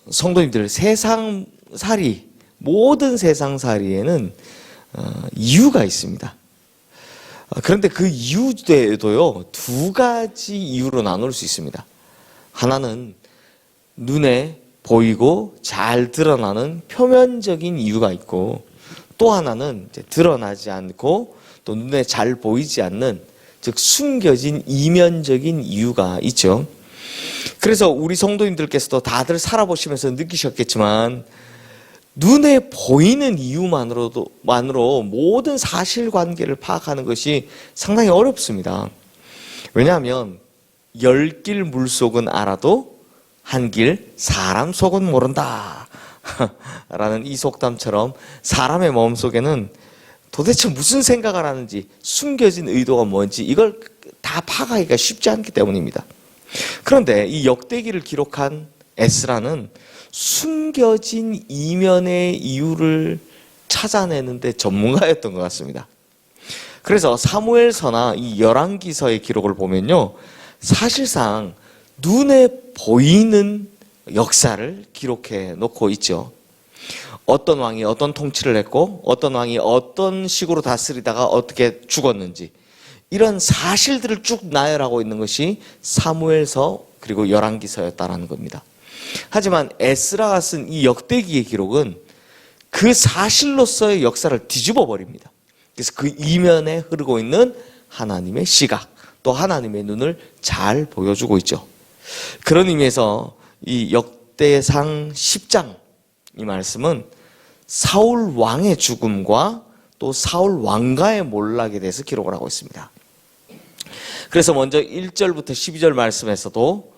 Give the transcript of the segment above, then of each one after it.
성도님들, 세상살이, 모든 세상살이에는 이유가 있습니다. 그런데 그 이유도요, 두 가지 이유로 나눌 수 있습니다. 하나는 눈에 보이고 잘 드러나는 표면적인 이유가 있고, 또 하나는 이제 드러나지 않고 또 눈에 잘 보이지 않는, 즉 숨겨진 이면적인 이유가 있죠. 그래서 우리 성도님들께서도 다들 살아보시면서 느끼셨겠지만, 눈에 보이는 이유만으로 모든 사실관계를 파악하는 것이 상당히 어렵습니다. 왜냐하면 10길 물속은 알아도 한 길 사람 속은 모른다 라는 이 속담처럼, 사람의 마음속에는 도대체 무슨 생각을 하는지, 숨겨진 의도가 뭔지 이걸 다 파악하기가 쉽지 않기 때문입니다. 그런데 이 역대기를 기록한 에스라는 숨겨진 이면의 이유를 찾아내는데 전문가였던 것 같습니다. 그래서 사무엘서나 이 열왕기서의 기록을 보면요, 사실상 눈에 보이는 역사를 기록해 놓고 있죠. 어떤 왕이 어떤 통치를 했고, 어떤 왕이 어떤 식으로 다스리다가 어떻게 죽었는지, 이런 사실들을 쭉 나열하고 있는 것이 사무엘서 그리고 열왕기서였다라는 겁니다. 하지만 에스라가 쓴 이 역대기의 기록은 그 사실로서의 역사를 뒤집어 버립니다. 그래서 그 이면에 흐르고 있는 하나님의 시각, 또 하나님의 눈을 잘 보여주고 있죠. 그런 의미에서 이 역대상 10장, 이 말씀은 사울 왕의 죽음과 또 사울 왕가의 몰락에 대해서 기록을 하고 있습니다. 그래서 먼저 1절부터 12절 말씀에서도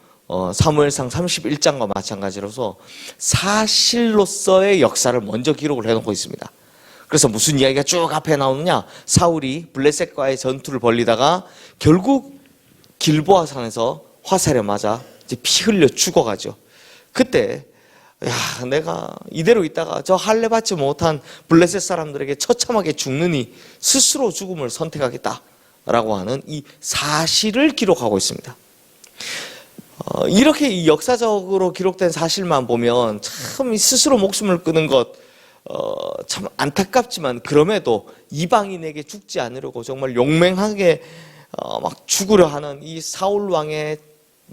사무엘상 31장과 마찬가지로서 사실로서의 역사를 먼저 기록을 해놓고 있습니다. 그래서 무슨 이야기가 쭉 앞에 나오느냐, 사울이 블레셋과의 전투를 벌리다가 결국 길보아 산에서 화살에 맞아 이제 피 흘려 죽어가죠. 그때 내가 이대로 있다가 저 할례 받지 못한 블레셋 사람들에게 처참하게 죽느니 스스로 죽음을 선택하겠다라고 하는 이 사실을 기록하고 있습니다. 이렇게 이 역사적으로 기록된 사실만 보면 참 스스로 목숨을 끊은 것 참 안타깝지만, 그럼에도 이방인에게 죽지 않으려고 정말 용맹하게 막 죽으려 하는 이 사울 왕의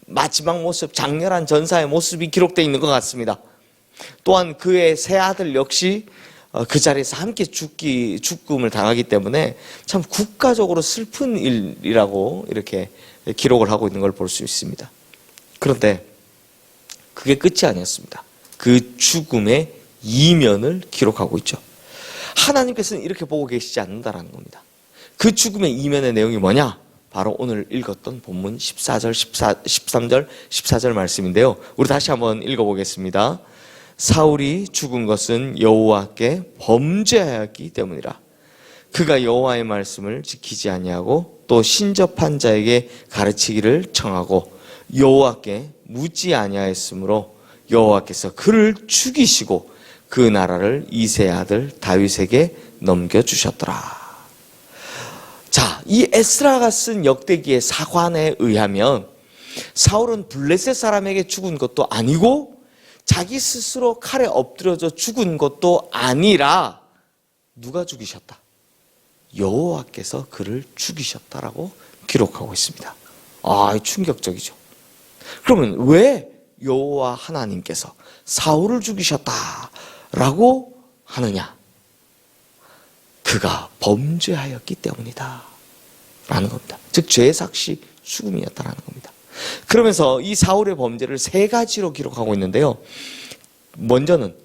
마지막 모습, 장렬한 전사의 모습이 기록되어 있는 것 같습니다. 또한 그의 세 아들 역시 그 자리에서 함께 죽음을 당하기 때문에 참 국가적으로 슬픈 일이라고 이렇게 기록을 하고 있는 걸 볼 수 있습니다. 그런데 그게 끝이 아니었습니다. 그 죽음의 이면을 기록하고 있죠. 하나님께서는 이렇게 보고 계시지 않는다라는 겁니다. 그 죽음의 이면의 내용이 뭐냐? 바로 오늘 읽었던 본문 13절, 14절 말씀인데요. 우리 다시 한번 읽어보겠습니다. 사울이 죽은 것은 여호와께 범죄하였기 때문이라. 그가 여호와의 말씀을 지키지 아니하고 또 신접한 자에게 가르치기를 청하고 여호와께 묻지 아니하였으므로 여호와께서 그를 죽이시고 그 나라를 이새의 아들 다윗에게 넘겨주셨더라. 자, 이 에스라가 쓴 역대기의 사관에 의하면 사울은 블레셋 사람에게 죽은 것도 아니고 자기 스스로 칼에 엎드려져 죽은 것도 아니라 누가 죽이셨다? 여호와께서 그를 죽이셨다라고 기록하고 있습니다. 충격적이죠. 그러면 왜 여호와 하나님께서 사울을 죽이셨다라고 하느냐? 그가 범죄하였기 때문이다 라는 겁니다. 즉 죄삭시 죽음이었다라는 겁니다. 그러면서 이 사울의 범죄를 세 가지로 기록하고 있는데요. 먼저는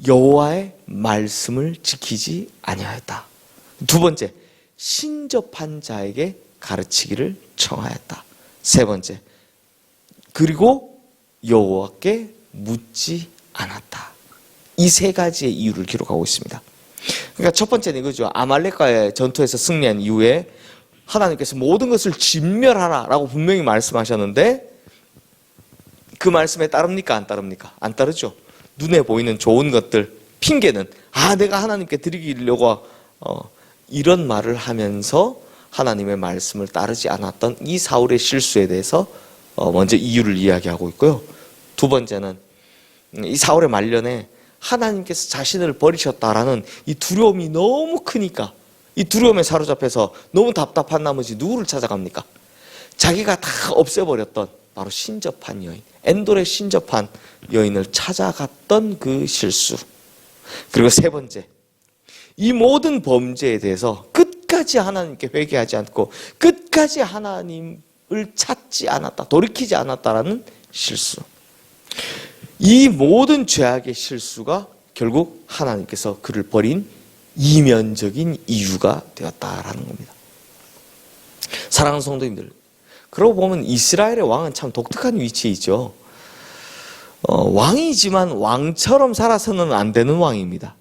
여호와의 말씀을 지키지 아니하였다. 두 번째, 신접한 자에게 가르치기를 청하였다. 세 번째, 그리고 여호와께 묻지 않았다. 이 세 가지의 이유를 기록하고 있습니다. 그러니까 첫 번째는 이거죠. 아말렉과의 전투에서 승리한 이후에 하나님께서 모든 것을 진멸하라라고 분명히 말씀하셨는데, 그 말씀에 따릅니까? 안 따릅니까? 안 따르죠. 눈에 보이는 좋은 것들, 핑계는 내가 하나님께 드리려고 이런 말을 하면서 하나님의 말씀을 따르지 않았던 이 사울의 실수에 대해서 먼저 이유를 이야기하고 있고요. 두 번째는 이 4월의 말년에 하나님께서 자신을 버리셨다라는 이 두려움이 너무 크니까 이 두려움에 사로잡혀서 너무 답답한 나머지 누구를 찾아갑니까? 자기가 다 없애버렸던 바로 신접한 여인, 엔돌에 신접한 여인을 찾아갔던 그 실수. 그리고 세 번째, 이 모든 범죄에 대해서 끝까지 하나님께 회개하지 않고 끝까지 하나님을 찾지 않았다, 돌이키지 않았다라는 실수. 이 모든 죄악의 실수가 결국 하나님께서 그를 버린 이면적인 이유가 되었다라는 겁니다. 사랑하는 성도님들, 그러고 보면 이스라엘의 왕은 참 독특한 위치에 있죠. 왕이지만 왕처럼 살아서는 안 되는 왕입니다.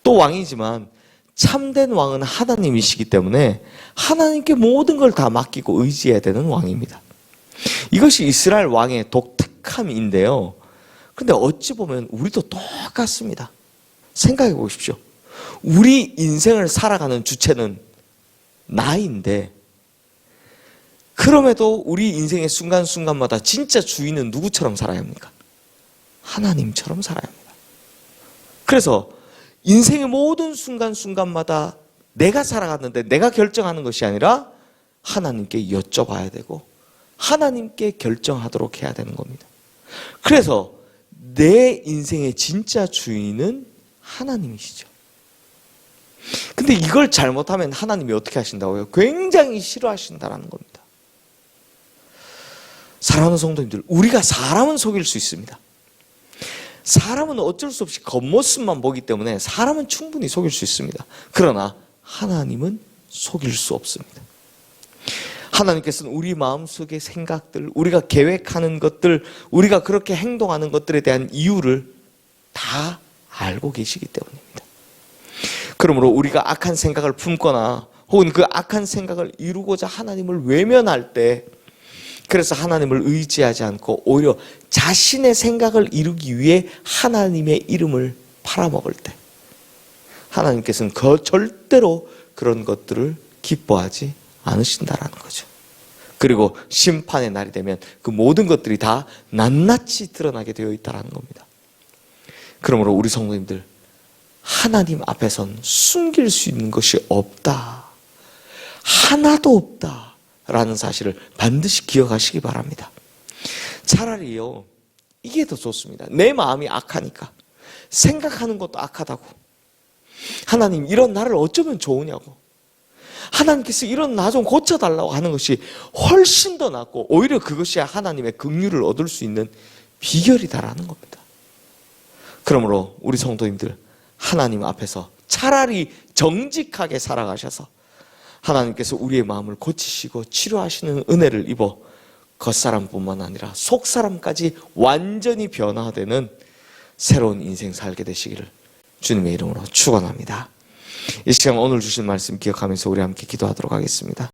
또 왕이지만 참된 왕은 하나님이시기 때문에 하나님께 모든 걸 다 맡기고 의지해야 되는 왕입니다. 이것이 이스라엘 왕의 독특함인데요. 그런데 어찌 보면 우리도 똑같습니다. 생각해 보십시오. 우리 인생을 살아가는 주체는 나인데 그럼에도 우리 인생의 순간순간마다 진짜 주인은 누구처럼 살아야 합니까? 하나님처럼 살아야 합니다. 그래서 인생의 모든 순간순간마다 내가 살아갔는데 내가 결정하는 것이 아니라 하나님께 여쭤봐야 되고 하나님께 결정하도록 해야 되는 겁니다. 그래서 내 인생의 진짜 주인은 하나님이시죠. 근데 이걸 잘못하면 하나님이 어떻게 하신다고요? 굉장히 싫어하신다는 겁니다. 사랑하는 성도님들, 우리가 사람은 속일 수 있습니다. 사람은 어쩔 수 없이 겉모습만 보기 때문에 사람은 충분히 속일 수 있습니다. 그러나 하나님은 속일 수 없습니다. 하나님께서는 우리 마음속의 생각들, 우리가 계획하는 것들, 우리가 그렇게 행동하는 것들에 대한 이유를 다 알고 계시기 때문입니다. 그러므로 우리가 악한 생각을 품거나 혹은 그 악한 생각을 이루고자 하나님을 외면할 때, 그래서 하나님을 의지하지 않고 오히려 자신의 생각을 이루기 위해 하나님의 이름을 팔아먹을 때 하나님께서는 절대로 그런 것들을 기뻐하지 않으신다라는 거죠. 그리고 심판의 날이 되면 그 모든 것들이 다 낱낱이 드러나게 되어 있다는 겁니다. 그러므로 우리 성도님들, 하나님 앞에선 숨길 수 있는 것이 없다, 하나도 없다 라는 사실을 반드시 기억하시기 바랍니다. 차라리요, 이게 더 좋습니다. 내 마음이 악하니까 생각하는 것도 악하다고, 하나님 이런 나를 어쩌면 좋으냐고, 하나님께서 이런 나 좀 고쳐달라고 하는 것이 훨씬 더 낫고 오히려 그것이 하나님의 긍휼을 얻을 수 있는 비결이다라는 겁니다. 그러므로 우리 성도님들, 하나님 앞에서 차라리 정직하게 살아가셔서 하나님께서 우리의 마음을 고치시고 치료하시는 은혜를 입어 겉사람뿐만 아니라 속사람까지 완전히 변화되는 새로운 인생 살게 되시기를 주님의 이름으로 축원합니다. 이 시간 오늘 주신 말씀 기억하면서 우리 함께 기도하도록 하겠습니다.